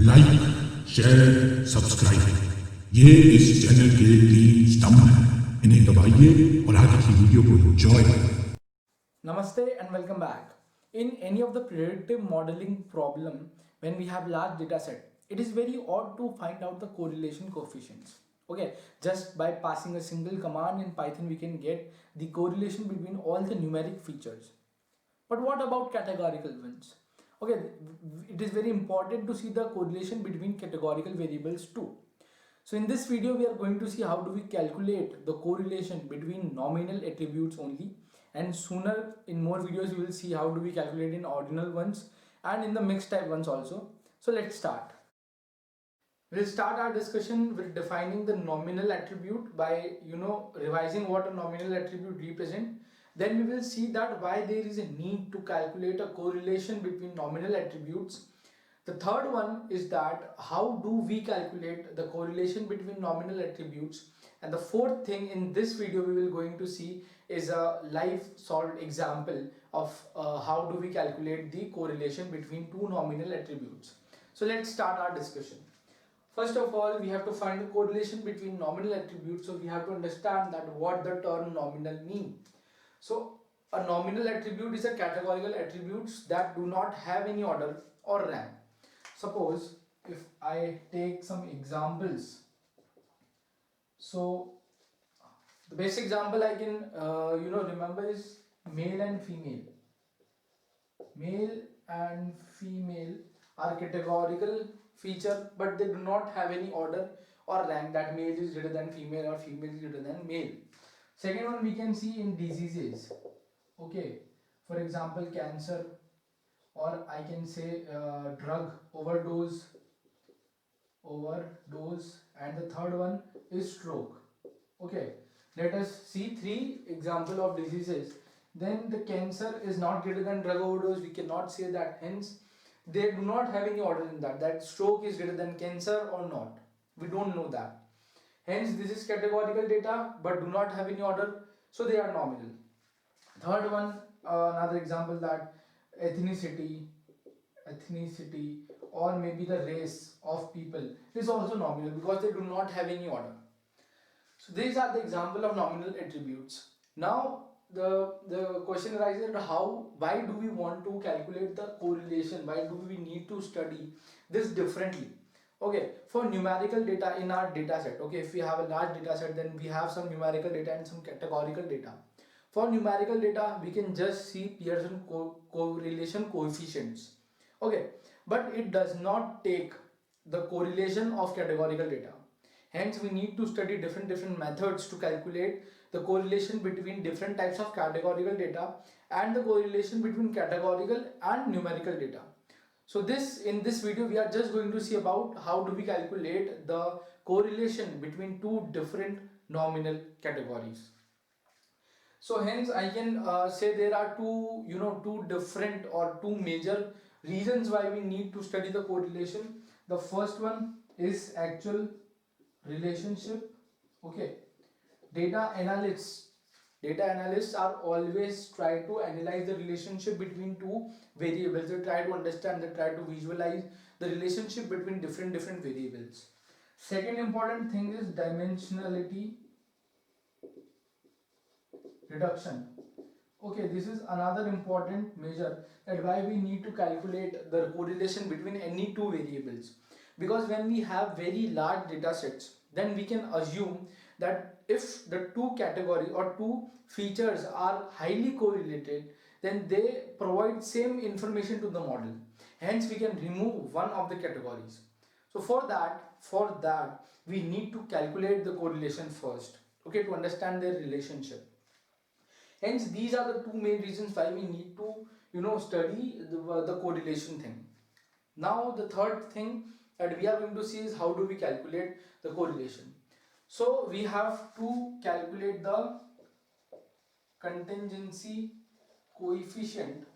Like, share, subscribe, ये इस channel के 3 स्तंभ हैं। इन्हें दबाइए और आगे की वीडियो को एंजॉय करें। Namaste and welcome back. In any of the predictive modeling problem, when we have large data set, it is very odd to find out the correlation coefficients. Okay, just by passing a single command in Python, we can get the correlation between all the numeric features. But what about categorical ones? Okay, it is very important to see the correlation between categorical variables too. So in this video, we are going to see how do we calculate the correlation between nominal attributes only, and sooner in more videos you will see how do we calculate in ordinal ones and in the mixed type ones also. So let's start. We'll start our discussion with defining the nominal attribute by revising what a nominal attribute represent. Then we will see that why there is a need to calculate a correlation between nominal attributes. The third one is that how do we calculate the correlation between nominal attributes. And the fourth thing in this video we will going to see is a live solved example of how do we calculate the correlation between two nominal attributes. So let's start our discussion. First of all, we have to find the correlation between nominal attributes. So we have to understand that what the term nominal mean. So a nominal attribute is a categorical attributes that do not have any order or rank. Suppose if I take some examples. So the best example I can remember is male and female. Male and female are categorical feature, but they do not have any order or rank that male is greater than female or female is greater than male. Second one we can see in diseases. Okay, for example cancer, or I can say drug overdose, and the third one is stroke. Okay, let us see three example of diseases. Then the cancer is not greater than drug overdose, we cannot say that, hence they do not have any order in that stroke is greater than cancer or not, we don't know that, hence this is categorical data but do not have any order, so they are nominal. Third one, another example, that ethnicity ethnicity or maybe the race of people is also nominal because they do not have any order. So these are the example of nominal attributes. Now the question arises that why do we want to calculate the correlation? Why do we need to study this differently? Okay, for numerical data in our data set, okay, if we have a large data set, then we have some numerical data and some categorical data. For numerical data, we can just see Pearson correlation coefficients. Okay, but it does not take the correlation of categorical data. Hence, we need to study different methods to calculate the correlation between different types of categorical data and the correlation between categorical and numerical data. So in this video we are just going to see about how do we calculate the correlation between two different nominal categories. So hence I can say there are two different or two major reasons why we need to study the correlation. The first one is actual relationship. Okay, data analysts data analysts are always try to analyze the relationship between two variables. They try to understand, they try to visualize the relationship between different variables. Second important thing is dimensionality reduction. Okay, this is another important measure that why we need to calculate the correlation between any two variables, because when we have very large data sets, then we can assume that if the two categories or two features are highly correlated, then they provide same information to the model, hence we can remove one of the categories. So for that we need to calculate the correlation first, okay, to understand their relationship. Hence these are the two main reasons why we need to study the correlation thing. Now the third thing that we are going to see is how do we calculate the correlation. So we have to calculate the contingency coefficient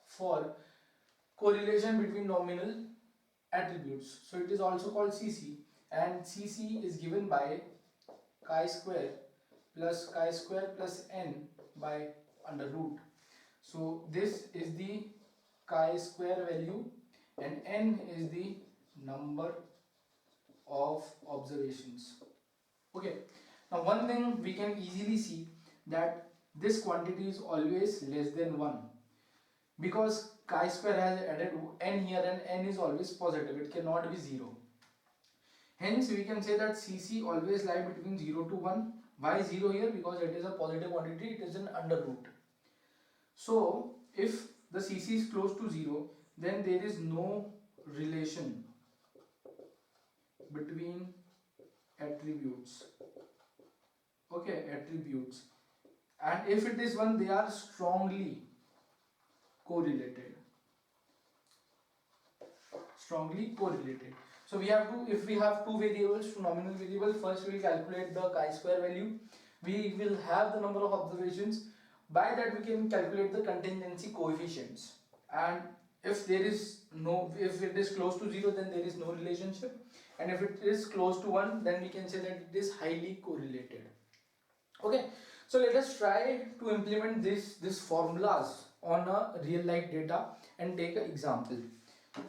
for correlation between nominal attributes. So it is also called CC, and CC is given by chi-square plus n by under root. So this is the chi-square value and n is the number of observations. Okay, now one thing we can easily see that this quantity is always less than 1, because chi-square has added n here and n is always positive, it cannot be 0. Hence we can say that CC always lie between 0 to 1. Why 0 here? Because it is a positive quantity, it is an under root. So if the CC is close to 0, then there is no relation between attributes. Okay, attributes. And if it is 1, they are strongly correlated. Strongly correlated. So we have to, if we have two variables, two nominal variables, first we will calculate the chi-square value. We will have the number of observations. By that we can calculate the contingency coefficients. And if there is no, if it is close to 0, then there is no relationship. And if it is close to 1, then we can say that it is highly correlated. Okay, so let us try to implement these formulas on a real life data and take an example.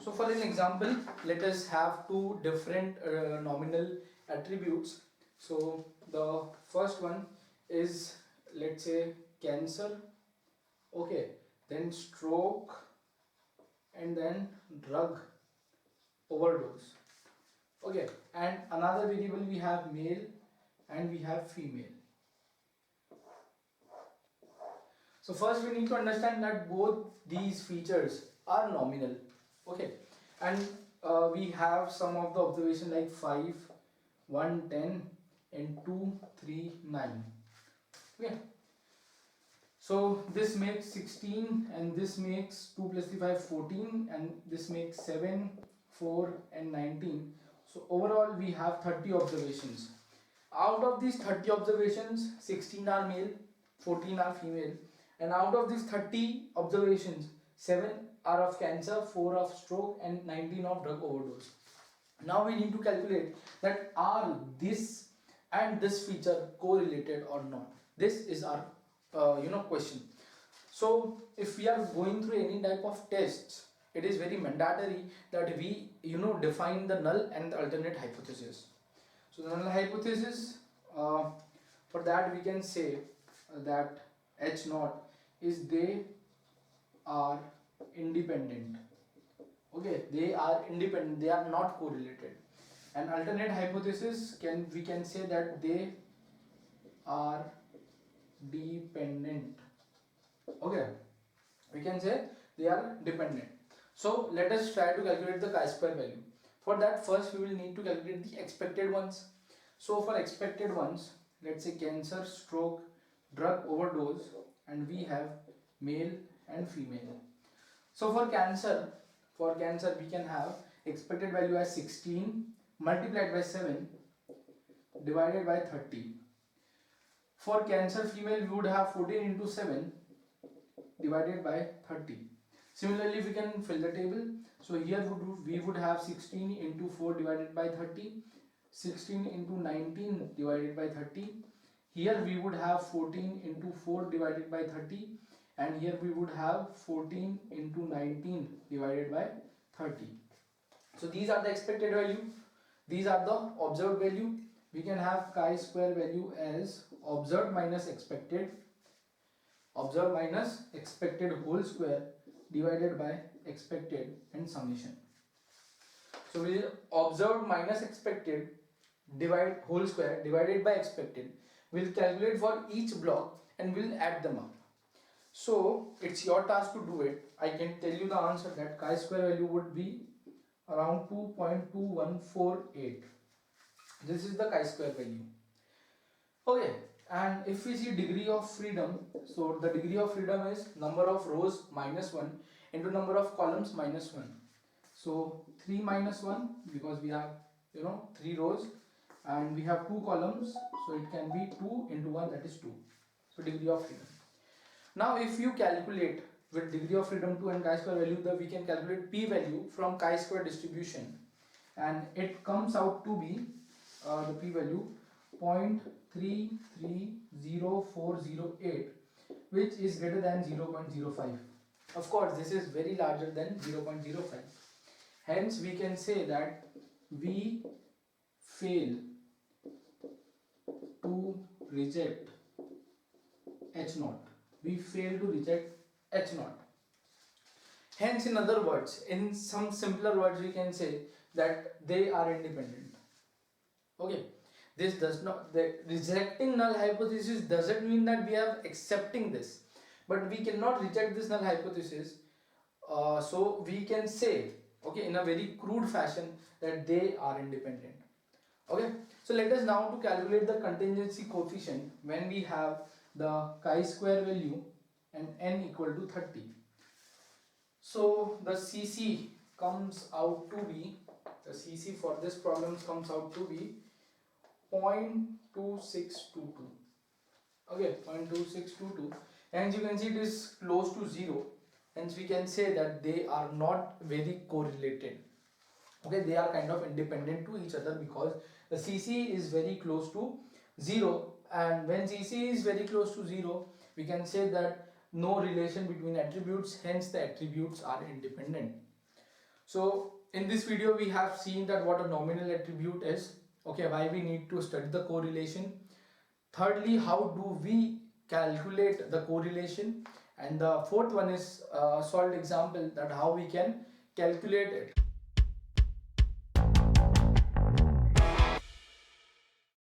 So for an example, let us have two different nominal attributes. So the first one is, let's say, cancer, okay, then stroke, and then drug overdose. Okay, and another variable we have male and we have female. So first we need to understand that both these features are nominal. Okay, and we have some of the observation like 5, 1, 10 and 2, 3, 9. Okay, so this makes 16 and this makes 2 plus 3, 5, 14 and this makes 7, 4 and 19. So overall we have 30 observations. Out of these 30 observations, 16 are male, 14 are female, and out of these 30 observations, 7 are of cancer, 4 of stroke and 19 of drug overdose. Now we need to calculate that are this and this feature correlated or not. This is our question. So if we are going through any type of tests, it is very mandatory that we define the null and the alternate hypothesis. So the null hypothesis, for that we can say that H naught is they are independent. Okay, they are independent, they are not correlated. And alternate hypothesis, we can say that they are dependent. Okay, we can say they are dependent. So let us try to calculate the chi-square value. For that, first we will need to calculate the expected ones. So for expected ones, let's say cancer, stroke, drug overdose, and we have male and female. So for cancer we can have expected value as 16 multiplied by 7 divided by 30. For cancer female we would have 14 into 7 divided by 30. Similarly we can fill the table. So here we would have 16 into 4 divided by 30, 16 into 19 divided by 30. Here we would have 14 into 4 divided by 30, and here we would have 14 into 19 divided by 30. So these are the expected value, these are the observed value. We can have chi-square value as observed minus expected whole square divided by expected and summation. So we observed minus expected divide whole square divided by expected. We'll calculate for each block and we'll add them up. So it's your task to do it. I can tell you the answer that chi-square value would be around 2.2148. This is the chi-square value. Okay, and if we see degree of freedom, so the degree of freedom is number of rows minus 1 into number of columns minus 1. So 3 minus 1, because we have 3 rows and we have 2 columns, so it can be 2 into 1, that is 2. So degree of freedom. Now if you calculate with degree of freedom 2 and chi-square value, we can calculate p-value from chi-square distribution, and it comes out to be the p-value 0.330408, which is greater than 0.05. Of course this is very larger than 0.05. Hence we can say that we fail to reject H naught. We fail to reject H naught. Hence, in other words, in some simpler words, we can say that they are independent. Okay, this does not, the rejecting null hypothesis doesn't mean that we are accepting this, but we cannot reject this null hypothesis. So we can say, okay, in a very crude fashion, that they are independent. Okay, so let us now to calculate the contingency coefficient when we have the chi-square value and n equal to 30. So the CC comes out to be, the CC for this problem comes out to be 0.2622. Okay, 0.2622. And you can see it is close to 0. Hence we can say that they are not very correlated. Okay, they are kind of independent to each other because the CC is very close to 0, and when CC is very close to 0, we can say that no relation between attributes, hence the attributes are independent. So in this video we have seen that what a nominal attribute is, okay, why we need to study the correlation. Thirdly, how do we calculate the correlation, and the fourth one is a solved example that how we can calculate it.